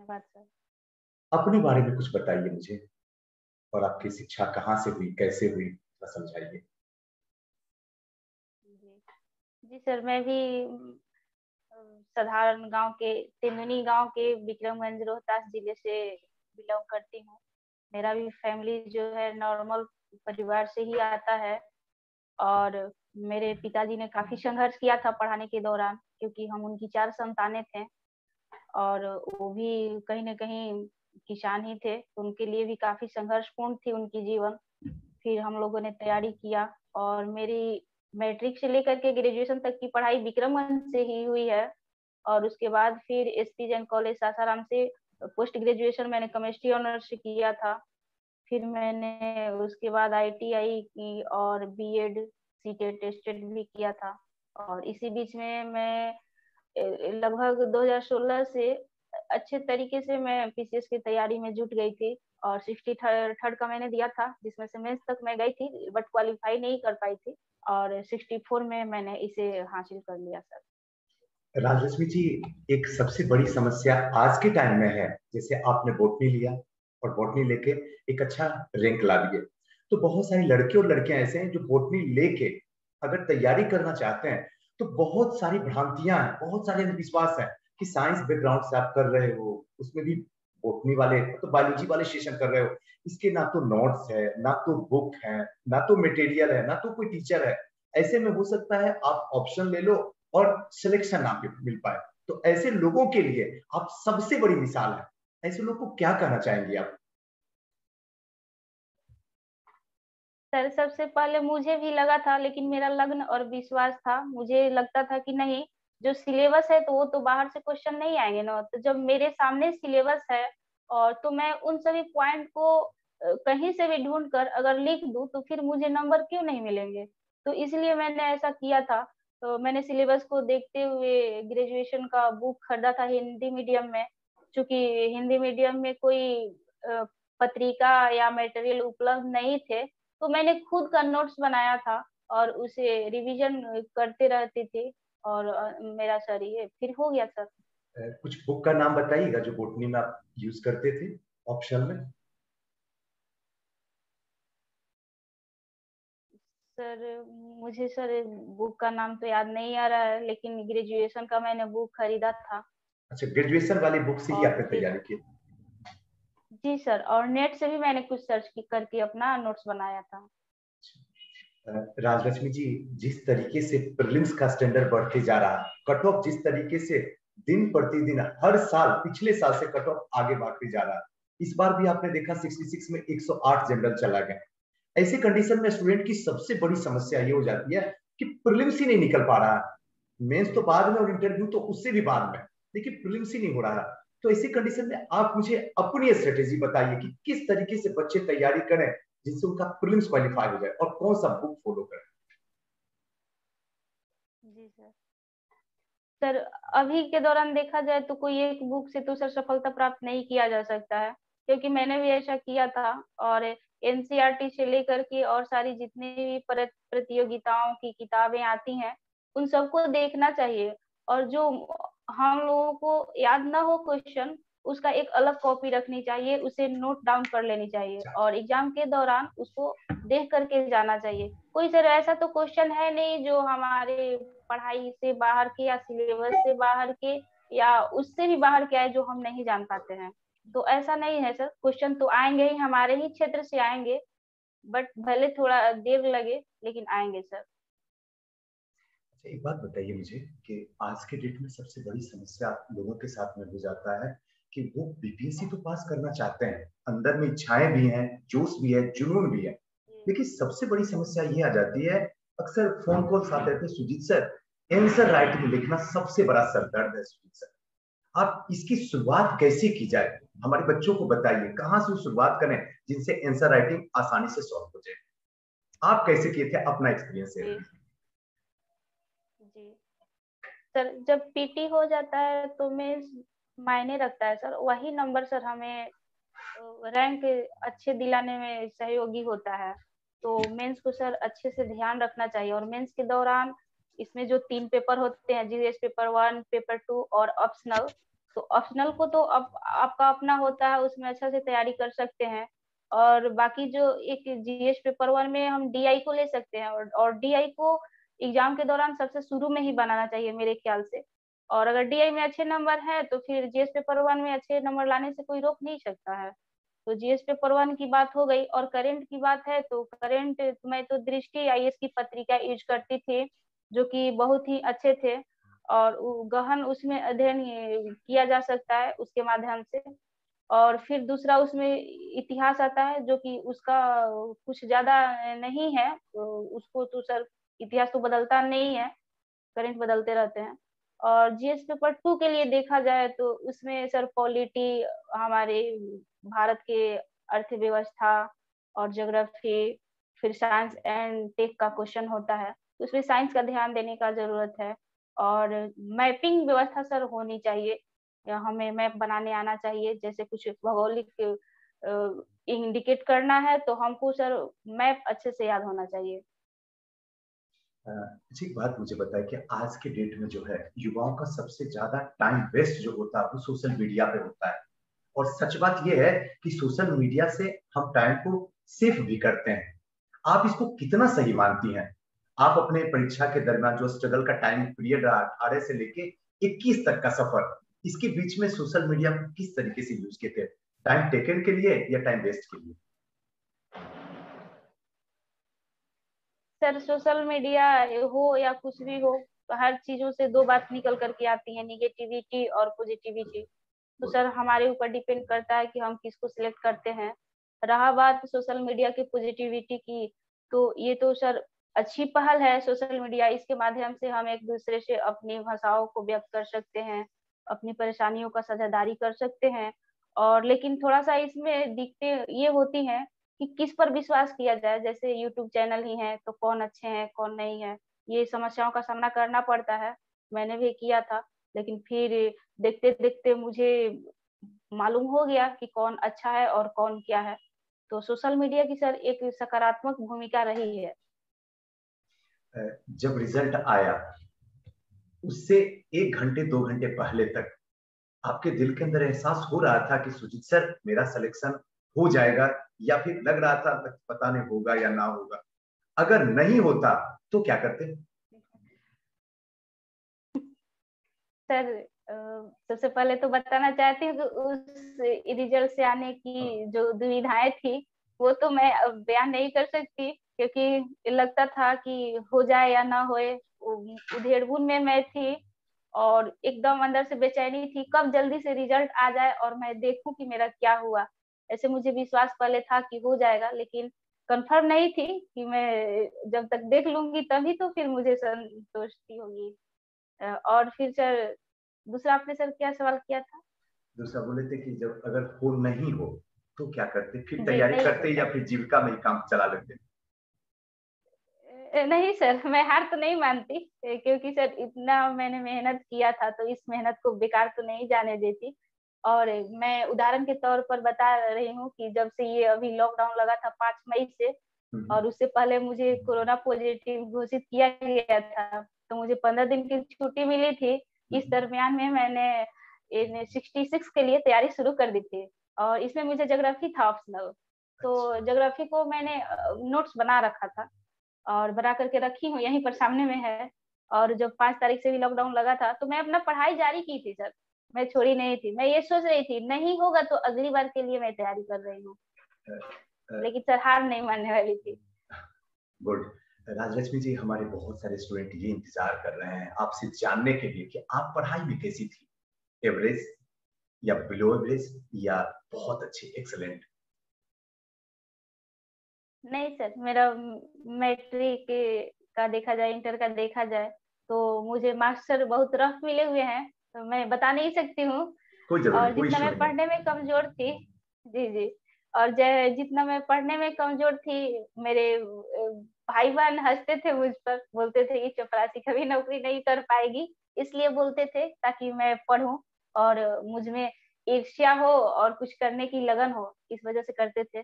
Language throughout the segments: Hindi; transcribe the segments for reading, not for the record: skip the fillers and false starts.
धन्यवाद सर। अपने बारे में कुछ बताइए मुझे, और आपकी शिक्षा कहाँ से हुई, कैसे हुई, थोड़ा समझाइए। जी जी सर, मैं भी साधारण गांव के तेंदुनी गांव के विक्रमगंज रोहतास जिले से बिलोंग करती हूँ। मेरा भी फैमिली जो है नॉर्मल परिवार से ही आता है। और मेरे पिताजी ने काफी संघर्ष किया था पढ़ाने के दौरान, क्योंकि हम उनकी 4 संतानें थे और वो भी कहीं ना कहीं किसान ही थे, तो उनके लिए भी काफी संघर्षपूर्ण थी उनकी जीवन। फिर हम लोगों ने तैयारी किया और मेरी मैट्रिक से लेकर के ग्रेजुएशन तक की पढ़ाई विक्रमगंज से ही हुई है। और उसके बाद फिर एसपी जैन कॉलेज सासाराम से पोस्ट ग्रेजुएशन मैंने केमिस्ट्री ऑनर्स से किया था। फिर मैंने उसके बाद आईटीआई की और बीएड सीटेट टेस्टेड भी किया था। और इसी बीच में मैं लगभग 2016 से अच्छे तरीके से मैं पीसीएस की तैयारी में जुट गई थी। और 63rd का मैंने दिया था, जिसमें से मेंस तक मैं गई थी बट क्वालिफाई नहीं कर पाई थी। और 64 में मैंने इसे हासिल कर लिया सर। राजलक्ष्मी जी, एक सबसे बड़ी समस्या आज के टाइम में है, जैसे आपने बॉटनी लिया और बॉटनी लेके एक अच्छा रैंक ला दिए, तो बहुत सारी लड़के और लड़कियां ऐसे हैं जो बॉटनी लेके अगर तैयारी करना चाहते हैं तो बहुत सारी भ्रांतियां हैं, बहुत सारे अंधविश्वास हैं कि साइंस बैकग्राउंड से आप कर रहे हो, उसमें भी बॉटनी वाले तो बायोलॉजी वाले सेशन कर रहे हो, इसके ना तो नोट्स है, ना तो बुक है, ना तो मटेरियल है, ना तो कोई टीचर है। ऐसे में हो सकता है आप ऑप्शन ले लो और सिलेक्शन ना मिल पाए। तो ऐसे लोगों के लिए आप सबसे बड़ी मिसाल है। ऐसे लोगों को क्या कहना चाहेंगे आप? सर सबसे पहले मुझे भी लगा था, लेकिन मेरा लग्न और विश्वास था। मुझे लगता था कि नहीं, जो सिलेबस है तो वो तो बाहर से क्वेश्चन नहीं आएंगे ना। तो जब मेरे सामने सिलेबस है और तो मैं उन सभी पॉइंट को कहीं से भी ढूंढ कर अगर लिख दूं तो फिर मुझे नंबर क्यों नहीं मिलेंगे। तो इसलिए मैंने ऐसा किया था। तो मैंने सिलेबस को देखते हुए ग्रेजुएशन का बुक खरीदा था हिंदी मीडियम में। चूंकि हिंदी मीडियम में कोई पत्रिका या मटेरियल उपलब्ध नहीं थे, तो मैंने खुद का नोट्स बनाया था और उसे रिवीजन करते रहती थी। और मेरा सर ये फिर हो गया सर। कुछ बुक का नाम बताइएगा जो बोटनी में आप यूज करते थे ऑप्शन में। सर मुझे सर बुक का नाम तो याद नहीं आ रहा है, लेकिन ग्रेजुएशन का मैंने बुक खरीदा था। अच्छा, ग्रेजुएशन वाली बुक से ही और आपने फिर तैयारी की? जी सर, और नेट से भी मैंने कुछ सर्च करके अपना नोट्स बनाया था। राजलक्ष्मी जी, जिस तरीके से प्रीलिम्स का स्टैंडर्ड बढ़ते जा रहा है, कट ऑफ जिस तरीके से दिन प्रतिदिन हर साल पिछले साल से कट ऑफ आगे बढ़ते जा रहा है, इस बार भी आपने देखा 66 में 108 जनरल चला गया। ऐसे कंडीशन में स्टूडेंट की सबसे बड़ी समस्या ये हो जाती है कि प्रीलिम्स ही नहीं निकल पा रहा है। मेंस तो बाद में और इंटरव्यू तो उससे भी बाद में, लेकिन प्रीलिम्स ही नहीं हो रहा है। तो ऐसी कंडीशन में आप मुझे अपनी स्ट्रेटेजी बताइए कि किस तरीके से बच्चे तैयारी करें जिससे उनका प्रीलिम्स क्वालिफाई हो जाए, और कौन सा बुक फॉलो करें? जी सर। सर अभी के दौरान देखा जाए तो कोई एक बुक से तो सर सफलता प्राप्त नहीं किया जा सकता है, क्योंकि मैंने भी ऐसा किया था। और एनसीईआरटी से लेकर के और सारी जितनी भी प्रतियोगिताओं की किताबें आती हैं उन सबको देखना चाहिए। और जो हम लोगों को याद ना हो क्वेश्चन, उसका एक अलग कॉपी रखनी चाहिए, उसे नोट डाउन कर लेनी चाहिए और एग्जाम के दौरान उसको देख करके जाना चाहिए। कोई सर ऐसा तो क्वेश्चन है नहीं जो हमारे पढ़ाई से बाहर के या सिलेबस से बाहर के या उससे भी बाहर के आए जो हम नहीं जान पाते हैं। तो ऐसा नहीं है सर, क्वेश्चन तो आएंगे ही, हमारे ही क्षेत्र से आएंगे। बट भले थोड़ा देर लगे लेकिन आएंगे सर। अच्छा, एक बात बताइए मुझे कि आज के डेट में सबसे बड़ी समस्या लोगों के साथ में हो जाता है कि वो बीपीएससी तो पास करना चाहते हैं, अंदर में इच्छाएं भी हैं, जोश भी है, जुनून भी है, लेकिन सबसे बड़ी समस्या ये आ जाती है, अक्सर फोन कॉल्स आते थे, सुजीत सर आंसर राइटिंग लिखना सबसे बड़ा सरदर्द है। सुजीत सर, आप इसकी शुरुआत कैसे की जाए, हमारे बच्चों को बताइए कहाँ से शुरुआत करें जिनसे आंसर राइटिंग आसानी से सॉल्व हो जाए। आप कैसे किए थे, अपना एक्सपीरियंस शेयर जी कीजिए। जी सर, जब पीटी हो जाता है तो मैं मायने रखता है सर, वही नंबर सर हमें रैंक अच्छे दिलाने में सहयोगी होता है। तो मेंस को सर अच्छे से ध्यान रखना चाहिए। और मेंस के दौरान इसमें जो 3 पेपर होते हैं, जीएस पेपर 1, पेपर 2 और ऑप्शनल, तो ऑप्शनल को तो अब आपका अपना होता है, उसमें अच्छा से तैयारी कर सकते हैं। और बाकी जो एक जीएस पेपर वन में हम डीआई को ले सकते हैं, और डीआई को एग्जाम के दौरान सबसे शुरू में ही बनाना चाहिए मेरे ख्याल से। और अगर डीआई में अच्छे नंबर है तो फिर जीएस पेपर वन में अच्छे नंबर लाने से कोई रोक नहीं सकता है। तो जीएस पेपर वन की बात हो गई। और करंट की बात है तो करंट मैं तो दृष्टि आईएएस की पत्रिका यूज करती थी, जो कि बहुत ही अच्छे थे। और गहन उसमें अध्ययन किया जा सकता है उसके माध्यम से। और फिर दूसरा उसमें इतिहास आता है, जो कि उसका कुछ ज्यादा नहीं है, तो उसको तो सर इतिहास तो बदलता नहीं है, करंट बदलते रहते हैं। और जीएस पेपर टू के लिए देखा जाए तो उसमें सर पॉलिटी, हमारे भारत के अर्थव्यवस्था और ज्योग्राफी, फिर साइंस एंड टेक का क्वेश्चन होता है, तो उसमें साइंस का ध्यान देने का जरूरत है। और मैपिंग व्यवस्था सर होनी चाहिए, या हमें मैप बनाने आना चाहिए। जैसे कुछ भौगोलिक इंडिकेट करना है तो हमको सर मैप अच्छे से याद होना चाहिए। जी, एक बात मुझे बताए कि आज के डेट में जो है युवाओं का सबसे ज्यादा टाइम वेस्ट जो होता है वो सोशल मीडिया पे होता है। और सच बात यह है कि सोशल मीडिया से हम टाइम को सेव भी करते हैं। आप इसको कितना सही मानती हैं? आप अपने परीक्षा के दरमियान जो स्ट्रगल का टाइम पीरियड रहा 18 से लेके 21 तक का सफर, इसके बीच में सोशल मीडिया को किस तरीके से यूज किए थे? टाइम टेकन के लिए या टाइम वेस्ट के लिए? सर सोशल मीडिया हो या कुछ भी हो, हर चीजों से दो बात निकल करके आती है, निगेटिविटी और पॉजिटिविटी। तो सर हमारे ऊपर डिपेंड करता है कि हम किसको सिलेक्ट करते हैं। रहा बात सोशल मीडिया की पॉजिटिविटी की, तो ये तो सर अच्छी पहल है सोशल मीडिया। इसके माध्यम से हम एक दूसरे से अपनी भाषाओं को व्यक्त कर सकते हैं, अपनी परेशानियों का साझेदारी कर सकते हैं। और लेकिन थोड़ा सा इसमें दिक्कतें ये होती हैं कि किस पर विश्वास किया जाए। जैसे यूट्यूब चैनल ही है तो कौन अच्छे हैं कौन नहीं है, ये समस्याओं का सामना करना पड़ता है। मैंने भी किया था, लेकिन फिर देखते देखते मुझे मालूम हो गया कि कौन अच्छा है और कौन क्या है। तो सोशल मीडिया की सर एक सकारात्मक भूमिका रही है। जब रिजल्ट आया उससे 1 घंटे 2 घंटे पहले तक आपके दिल के अंदर एहसास हो रहा था कि सुजीत सर मेरा सिलेक्शन हो जाएगा, या फिर लग रहा था पता नहीं होगा या ना होगा? अगर नहीं होता तो क्या करते? सर सबसे पहले तो बताना चाहती हूँ कि उस रिजल्ट से आने की जो दुविधाएं थी वो तो मैं अब बयान नहीं कर सकती, क्योंकि लगता था कि हो जाए या ना होए। उधेड़बुन में मैं थी, और एकदम अंदर से बेचैनी थी कब जल्दी से रिजल्ट आ जाए और मैं देखूं कि मेरा क्या हुआ। ऐसे मुझे विश्वास पहले था कि हो जाएगा, लेकिन कंफर्म नहीं थी कि मैं जब तक देख लूंगी तभी तो फिर मुझे संतुष्टि होगी। और फिर सर दूसरा आपने सर क्या सवाल किया था? दूसरा बोले थे कि जब अगर हो नहीं हो तो क्या करते, फिर जी तैयारी नहीं करते होता। या फिर जीविका में ही काम चला लेते? नहीं सर, मैं हार तो नहीं मानती, क्योंकि सर इतना मैंने मेहनत किया था तो इस मेहनत को बेकार तो नहीं जाने देती। और मैं उदाहरण के तौर पर बता रही हूँ कि जब से ये अभी लॉकडाउन लगा था 5 मई से, और उससे पहले मुझे कोरोना पॉजिटिव घोषित किया गया था, तो मुझे 15 दिन की छुट्टी मिली थी। इस दरमियान में मैंने 66 के लिए तैयारी शुरू कर दी थी, और इसमें मुझे ज्योग्राफी था ऑप्शनल। तो ज्योग्राफी को मैंने नोट्स बना रखा था, और बना करके रखी हूँ, यहीं पर सामने में है। और जब 5 तारीख से भी लॉकडाउन लगा था तो मैं अपना पढ़ाई जारी की थी सर, मैं छोड़ी नहीं थी। मैं ये सोच रही थी नहीं होगा तो अगली बार के लिए मैं तैयारी कर रही हूँ, लेकिन सर हार नहीं मानने वाली थी। गुड। राजलक्ष्मी जी, हमारे बहुत सारे स्टूडेंट ये इंतजार कर रहे हैं आपसे जानने के लिए कि आप पढ़ाई में कैसी थी, एवरेज या बिलो एवरेज या बहुत अच्छी एक्सलेंट? नहीं सर, मेरा मैट्रिक का देखा जाए, इंटर का देखा जाए, तो मुझे मार्क्स सर बहुत रफ मिले हुए हैं, तो मैं बता नहीं सकती हूँ। कोई जरूरी नहीं, और कोई जितना इशू मैं नहीं। पढ़ने में कमजोर थी, जी जी, और जितना मैं पढ़ने में कमजोर थी, मेरे भाई बहन हंसते थे मुझ पर, बोलते थे ये चपरासी कभी नौकरी नहीं कर पाएगी, इसलिए बोलते थे ताकि मैं पढूं और मुझ में ईर्ष्या हो और कुछ करने की लगन हो, इस वजह से करते थे।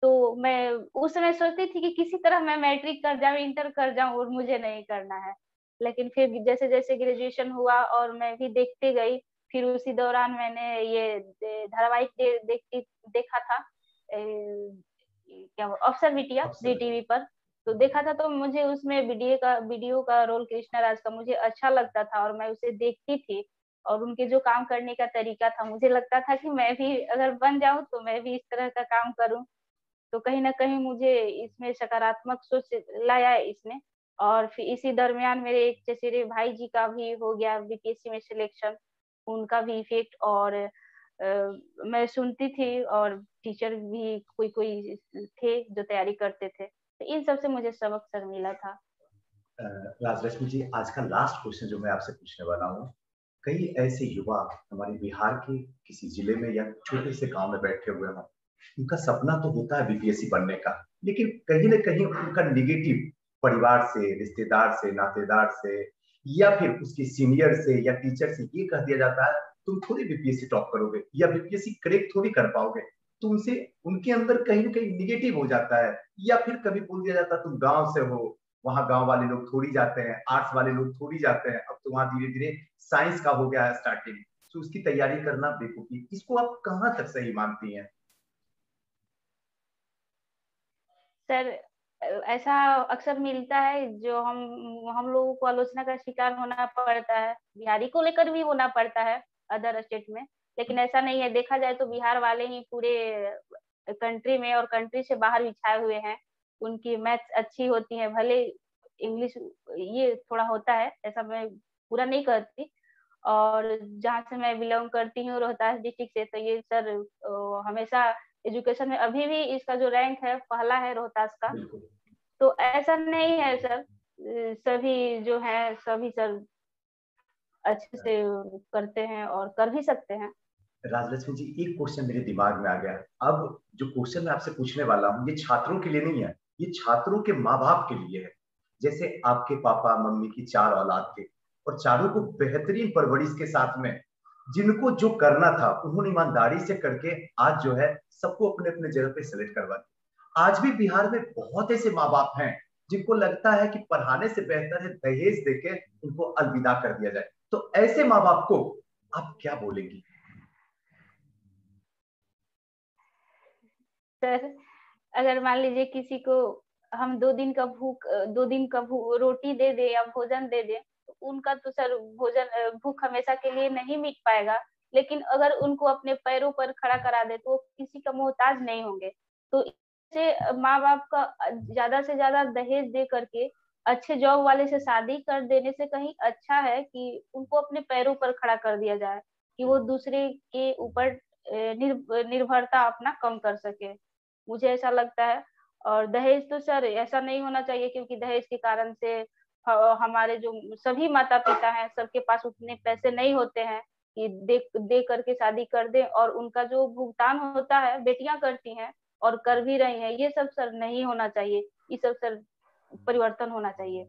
तो मैं उस समय सोचती थी कि किसी तरह मैं मैट्रिक कर जाऊं, इंटर कर जाऊं, और मुझे नहीं करना है। लेकिन फिर जैसे जैसे ग्रेजुएशन हुआ और मैं भी देखते गई, फिर उसी दौरान मैंने ये धारावाहिक देखा था, क्या अफसर बिटिया जी अफसर। टीवी पर। तो देखा था, तो मुझे उसमें वीडियो का रोल कृष्णा राज का मुझे अच्छा लगता था और मैं उसे देखती थी। और उनके जो काम करने का तरीका था, मुझे लगता था कि मैं भी अगर बन जाऊं तो मैं भी इस तरह का काम करूं। तो कहीं ना कहीं मुझे इसमें सकारात्मक सोच लाया है इसने। और फिर इसी दरमियान मेरे एक चचेरे भाई जी का भी हो गया बीपीएससी में सिलेक्शन, उनका भी इफेक्ट। और मैं सुनती थी, और टीचर भी कोई कोई थे जो तैयारी करते थे, तो इन सब से मुझे सबक सर मिला था। राजलक्ष्मी जी, आज का लास्ट क्वेश्चन जो मैं आपसे पूछने वाला हूँ, कई ऐसे युवा हमारे बिहार के किसी जिले में या छोटे से गांव में बैठे हुए हैं, उनका सपना तो होता है बीपीएससी बनने का, लेकिन कहीं ना कहीं उनका निगेटिव परिवार से, रिश्तेदार से, नातेदार से, या फिर उसके सीनियर से या टीचर से ये कह दिया जाता है तुम थोड़ी बीपीएससी टॉप करोगे या बीपीएससी क्रैक थोड़ी कर पाओगे। तो उनसे, उनके अंदर कहीं ना कहीं निगेटिव हो जाता है, या फिर कभी बोल दिया जाता है तुम गांव से हो, वहां गांव वाले लोग थोड़ी जाते हैं, आर्ट्स वाले लोग थोड़ी जाते हैं, अब तो वहां धीरे धीरे साइंस का हो गया है स्टार्टिंग, तो उसकी तैयारी करना बेवकूफी। इसको आप कहाँ तक सही मानती हैं? सर, ऐसा अक्सर मिलता है, जो हम लोगों को आलोचना का शिकार होना पड़ता है, बिहारी को लेकर भी होना पड़ता है अदर स्टेट में। लेकिन ऐसा नहीं है, देखा जाए तो बिहार वाले ही पूरे कंट्री में और कंट्री से बाहर भी छाए हुए हैं। उनकी मैथ्स अच्छी होती है, भले इंग्लिश ये थोड़ा होता है, ऐसा मैं पूरा नहीं कहती। और जहाँ से मैं बिलोंग करती हूँ, रोहतास डिस्ट्रिक्ट से, तो ये सर हमेशा एजुकेशन में अभी भी इसका जो रैंक है पहला है रोहतास का। बिल्कुल। तो ऐसा नहीं है सर, सभी जो है सभी सर अच्छे से करते हैं और कर भी सकते हैं। राजलक्ष्मी जी, एक क्वेश्चन मेरे दिमाग में आ गया। अब जो क्वेश्चन मैं आपसे पूछने वाला हूँ, ये छात्रों के लिए नहीं है, ये छात्रों के माँ बाप के लिए है। जैसे आपके पापा मम्मी की चार औलाद थे, और चारों को बेहतरीन परवरिश के साथ में, जिनको जो करना था उन्होंने ईमानदारी से करके आज जो है सबको अपने अपने जगह पे सेलेक्ट करवा दिया। आज भी बिहार में बहुत ऐसे माँ बाप हैं जिनको लगता है कि पढ़ाने से बेहतर है दहेज देके उनको अलविदा कर दिया जाए। तो ऐसे माँ बाप को आप क्या बोलेंगी? सर, अगर मान लीजिए किसी को हम 2 दिन का रोटी दे दे या भोजन दे दे, तो उनका तो सर भूख हमेशा के लिए नहीं मिट पाएगा। लेकिन अगर उनको अपने पैरों पर खड़ा करा दे, तो वो किसी का मोहताज नहीं होंगे। तो इससे माँ बाप का ज्यादा से ज्यादा दहेज दे करके अच्छे जॉब वाले से शादी कर देने से कहीं अच्छा है कि उनको अपने पैरों पर खड़ा कर दिया जाए, कि वो दूसरे के ऊपर निर्भरता अपना कम कर सके। मुझे ऐसा लगता है। और दहेज तो सर ऐसा नहीं होना चाहिए, क्योंकि दहेज के कारण से हमारे जो सभी माता पिता हैं, सबके पास उतने पैसे नहीं होते हैं कि दे दे करके शादी कर दे, और उनका जो भुगतान होता है बेटियां करती हैं और कर भी रही हैं। ये सब सर नहीं होना चाहिए, ये सब सर परिवर्तन होना चाहिए।